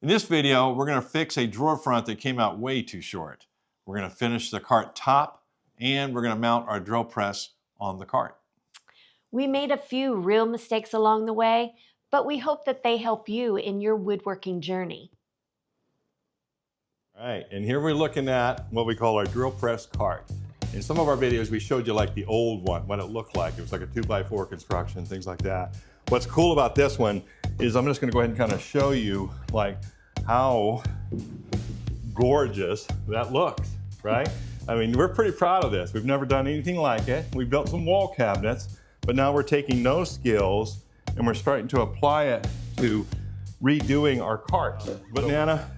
In this video, we're going to fix a drawer front that came out way too short. We're going to finish the cart top, and we're going to mount our drill press on the cart. We made a few real mistakes along the way, but we hope that they help you in your woodworking journey. All right, and here we're looking at what we call our drill press cart. In some of our videos, we showed you like the old one, what it looked like. It was like a 2x4 construction, things like that. What's cool about this one is I'm just gonna go ahead and kind of show you like how gorgeous that looks, right? I mean, we're pretty proud of this. We've never done anything like it. We built some wall cabinets, but now we're taking those skills and we're starting to apply it to redoing our carts. But Nana,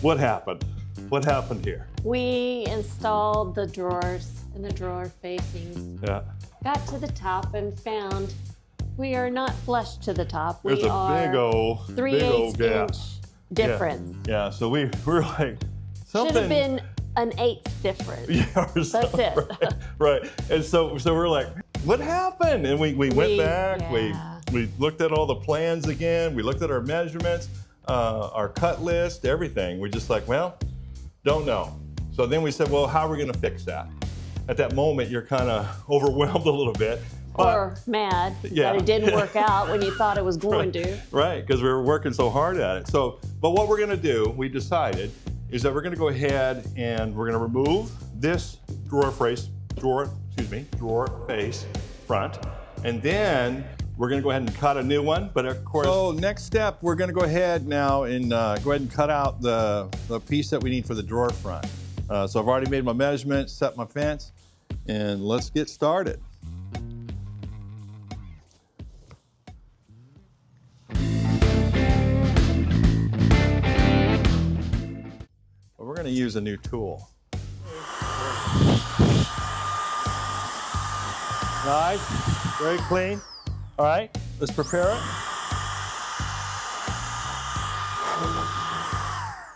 what happened? What happened here? We installed the drawers and the drawer facings. Yeah. Got to the top and found we are not flush to the top. There's we a are big old 3/8 gap. inch difference. Yeah, so we're like, something. Should have been an 1/8 difference. Yeah, or That's it. Right. And so we're like, what happened? And we went back, yeah. we looked at all the plans again, we looked at our measurements, our cut list, everything. We're just like, well, don't know. So then we said, well, how are we gonna fix that? At that moment, you're kind of overwhelmed a little bit. Or mad that it didn't work out when you thought it was going to. Right, because we were working so hard at it. So, but what we're gonna do, we decided, is that we're gonna go ahead and we're gonna remove this drawer face front, and then we're gonna go ahead and cut a new one. But of course, so next step, we're gonna go ahead now and go ahead and cut out the piece that we need for the drawer front. So I've already made my measurements, set my fence, and let's get started. We're going to use a new tool. Nice, very clean. All right, let's prepare it.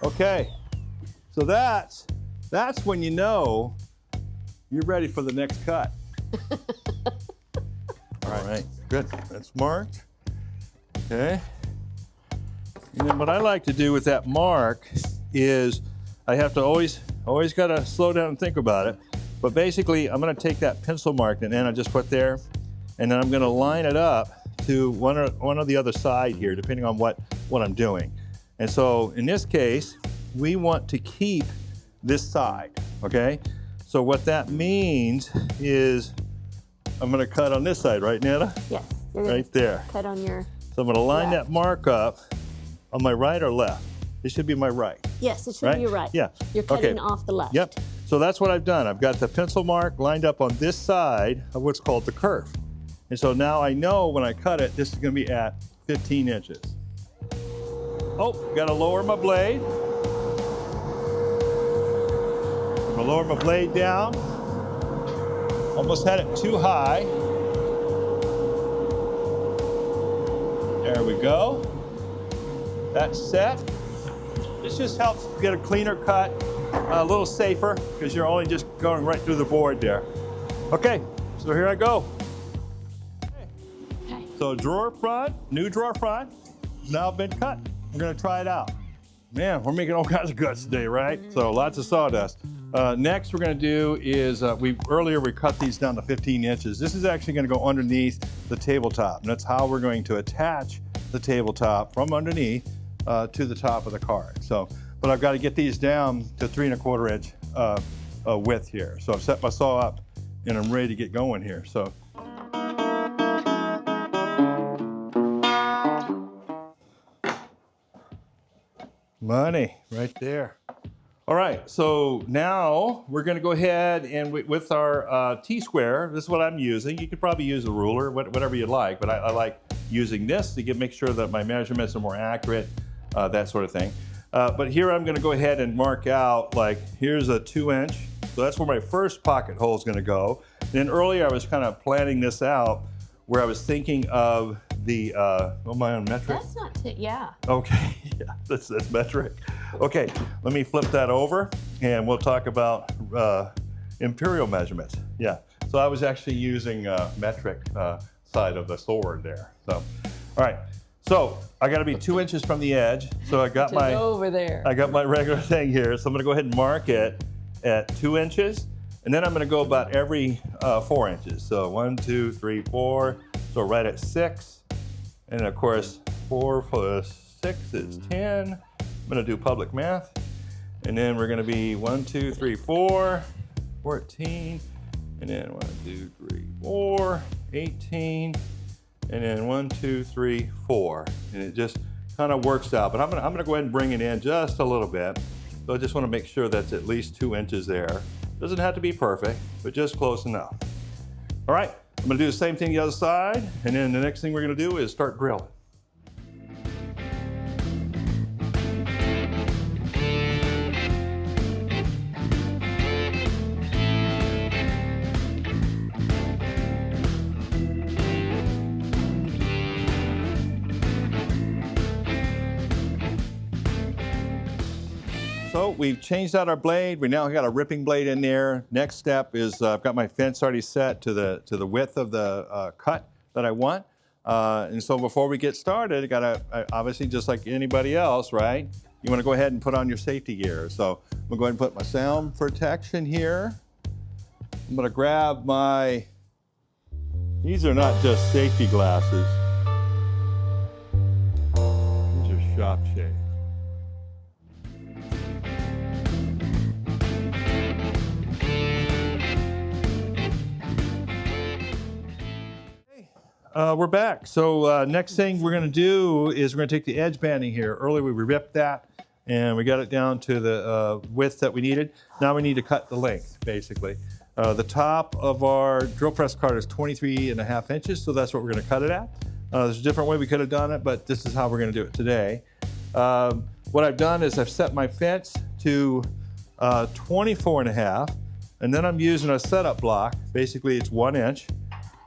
Okay, so that's when you know you're ready for the next cut. All right, good, that's marked. Okay, and then what I like to do with that mark is I have to always got to slow down and think about it. But basically, I'm going to take that pencil mark that Anna just put there, and then I'm going to line it up to one or the other side here, depending on what I'm doing. And so in this case, we want to keep this side, okay? So what that means is I'm going to cut on this side, right, Nana? Yes. Right there. Cut on your So I'm going to line that mark up on my right or left. This should be my right. Yes, it should be your right. Yeah. You're cutting off the left. Yep. So that's what I've done. I've got the pencil mark lined up on this side of what's called the curve. And so now I know when I cut it, this is going to be at 15 inches. Oh, got to lower my blade. I'm going to lower my blade down. Almost had it too high. There we go. That's set. This just helps get a cleaner cut, a little safer, because you're only just going right through the board there. Okay, so here I go. Okay. So drawer front, new drawer front, now been cut. We're gonna try it out. Man, we're making all kinds of cuts today, right? So lots of sawdust. Next we're gonna do is, earlier we cut these down to 15 inches. This is actually gonna go underneath the tabletop, and that's how we're going to attach the tabletop from underneath to the top of the cart. So, but I've got to get these down to 3 1/4 inch width here. So I've set my saw up and I'm ready to get going here. So. Money right there. All right, so now we're gonna go ahead and with our T-square, this is what I'm using. You could probably use a ruler, whatever you like, but I like using this to make sure that my measurements are more accurate, that sort of thing. But here I'm gonna go ahead and mark out, like, here's a 2 inch. So that's where my first pocket hole is gonna go. And then earlier I was kind of planning this out where I was thinking of the, am I on metric? That's not, yeah. Okay, yeah, that's metric. Okay, let me flip that over and we'll talk about imperial measurements. Yeah, so I was actually using metric side of the sword there. So, all right, So I got to be 2 inches from the edge. So I got my over there. I got my regular thing here. So I'm going to go ahead and mark it at 2 inches, and then I'm going to go about every 4 inches. So 1, 2, 3, 4. So right at 6, and of course 4 plus 6 is 10. I'm going to do public math, and then we're going to be 1, 2, 3, 4, 14, and then 1, 2, 3, 4, 18. And then 1, 2, 3, 4, and it just kind of works out. But I'm gonna go ahead and bring it in just a little bit. So I just want to make sure that's at least 2 inches there. Doesn't have to be perfect, but just close enough. All right, I'm gonna do the same thing the other side, and then the next thing we're gonna do is start drilling. So we've changed out our blade. We now got a ripping blade in there. Next step is I've got my fence already set to the width of the cut that I want. And so before we get started, I gotta obviously, just like anybody else, right? You want to go ahead and put on your safety gear. So I'm gonna go ahead and put my sound protection here. I'm gonna grab my. These are not just safety glasses. These are shop shades. We're back. So next thing we're going to do is we're going to take the edge banding here. Earlier we ripped that and we got it down to the width that we needed. Now we need to cut the length, basically. The top of our drill press cart is 23.5 inches, so that's what we're going to cut it at. There's a different way we could have done it, but this is how we're going to do it today. What I've done is I've set my fence to 24.5, and then I'm using a setup block. Basically, it's 1 inch.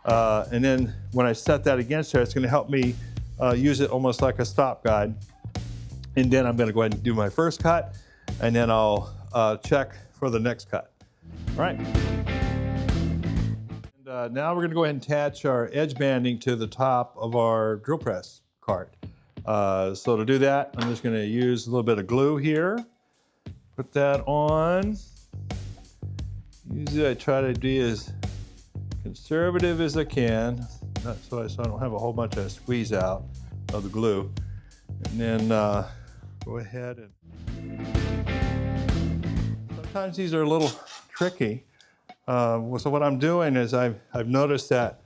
And then when I set that against there, it's going to help me use it almost like a stop guide. And then I'm going to go ahead and do my first cut, and then I'll check for the next cut. All right. And now we're going to go ahead and attach our edge banding to the top of our drill press cart. So to do that, I'm just going to use a little bit of glue here. Put that on. Usually I try to be as conservative as I can, so I don't have a whole bunch of squeeze out of the glue. And then go ahead and sometimes these are a little tricky. So what I'm doing is I've noticed that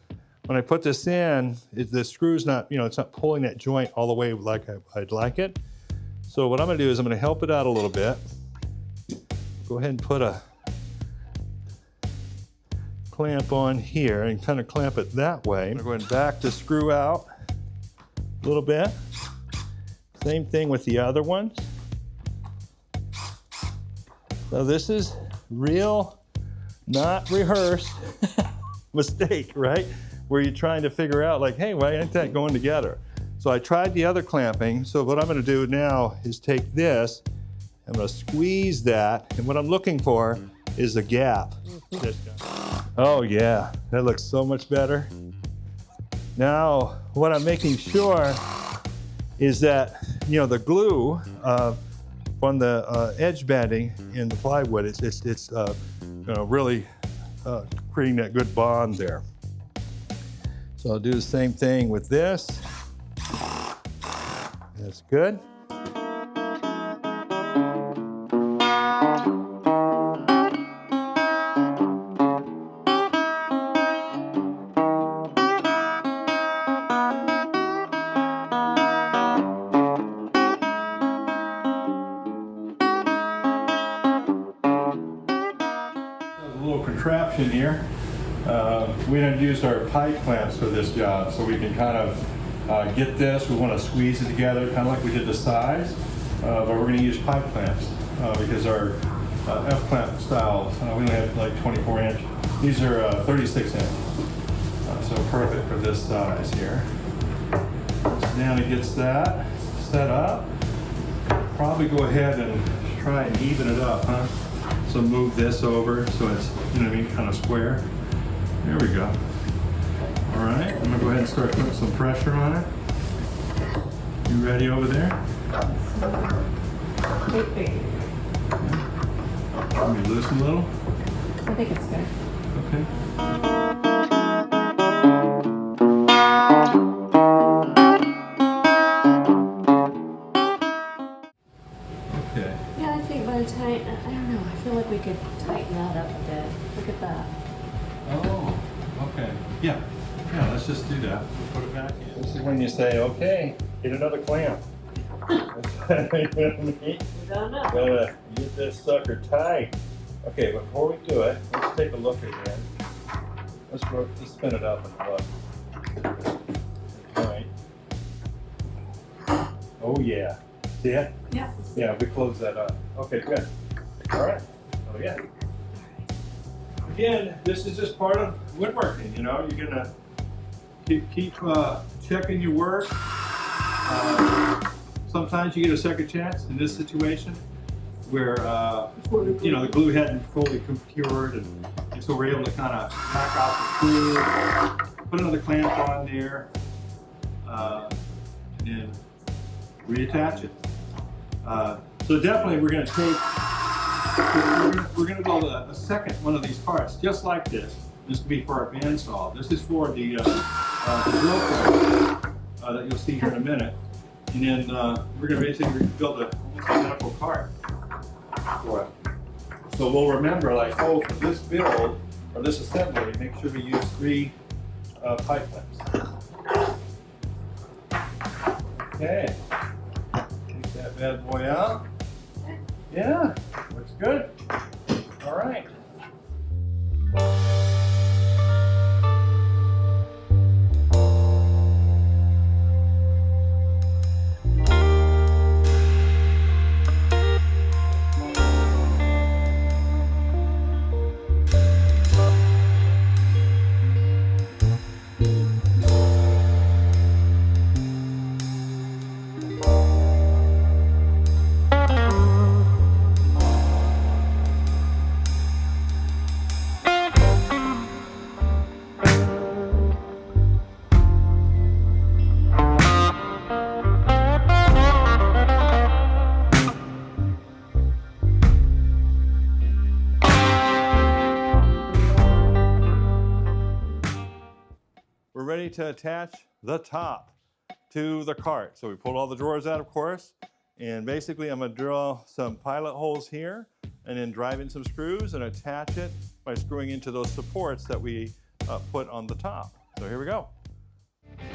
when I put this in, the screw's not, it's not pulling that joint all the way like I'd like it. So what I'm going to do is I'm going to help it out a little bit. Go ahead and put a clamp on here and kind of clamp it that way. I'm going to back the screw out a little bit. Same thing with the other ones. So this is real, not rehearsed mistake, right? Where you're trying to figure out like, hey, why ain't that going together? So I tried the other clamping. So what I'm going to do now is take this, I'm going to squeeze that, and what I'm looking for is a gap. Oh yeah, that looks so much better. Now, what I'm making sure is that, the glue from the edge banding in the plywood, it's really creating that good bond there. So I'll do the same thing with this. That's good. Contraption here. We didn't use our pipe clamps for this job, so we can kind of get this. We want to squeeze it together, kind of like we did the sides, but we're going to use pipe clamps because our F-clamp style, we only have like 24 inch. These are 36 inch, so perfect for this size here. So now it gets that set up. Probably go ahead and try and even it up, huh? So move this over so it's, kind of square. There we go. All right, I'm gonna go ahead and start putting some pressure on it. You ready over there? Let me loosen a little. I think it's good. Okay. Okay. Yeah, I think by the time, I don't know, I feel like we could tighten that up a bit. Look at that. Oh, okay. Yeah. Yeah, let's just do that. Put it back in. This is when you say, okay, get another clamp. You know what I mean? Gotta get this sucker tight. Okay, before we do it, let's take a look again. Let's spin it up and look. All right. Oh yeah. See it? Yeah. Yeah, we close that up. Okay, good. All right. Oh yeah. Again, this is just part of woodworking. You know, you're gonna keep checking your work. Sometimes you get a second chance in this situation where you know the glue hadn't fully cured, and so we're able to kind of knock out the glue, put another clamp on there, and then reattach it. So definitely we're going to take, we're going to build a second one of these parts just like this. This will be for our bandsaw. This is for the drill press that you'll see here in a minute. And then we're going to basically build a almost identical cart for it. So we'll remember, like, oh, for this build or this assembly, make sure we use 3 pipe clamps. Okay. Take that bad boy out. Yeah, looks good. All right. We're ready to attach the top to the cart. So we pulled all the drawers out, of course, and basically I'm gonna drill some pilot holes here and then drive in some screws and attach it by screwing into those supports that we put on the top. So here we go. So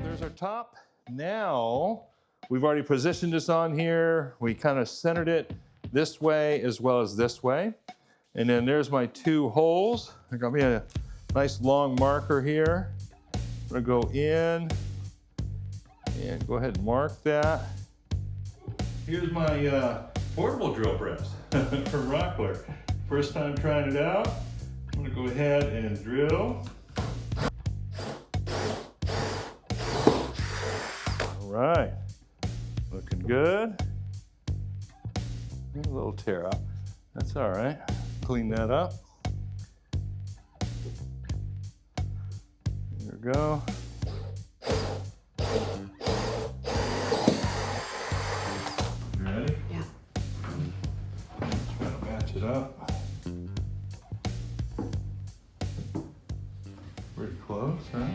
there's our top. Now, we've already positioned this on here. We kind of centered it this way as well as this way. And then there's my 2 holes. I got me a nice long marker here. I'm gonna go in and go ahead and mark that. Here's my portable drill press from Rockler. First time trying it out. I'm gonna go ahead and drill. All right, looking good. A little tear out. That's all right. Clean that up. There we go. You ready? Yeah. Try to match it up. Pretty close, huh?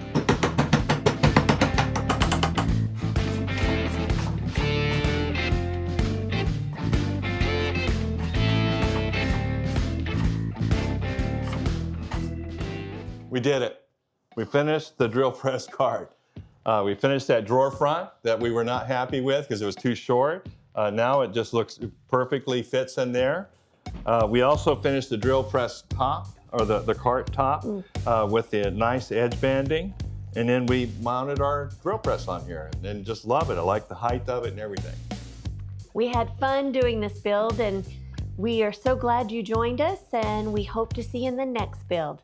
We did it. We finished the drill press cart. We finished that drawer front that we were not happy with because it was too short. Now it just looks perfectly fits in there. We also finished the drill press top, or the cart top, with the nice edge banding. And then we mounted our drill press on here and just love it. I like the height of it and everything. We had fun doing this build, and we are so glad you joined us, and we hope to see you in the next build.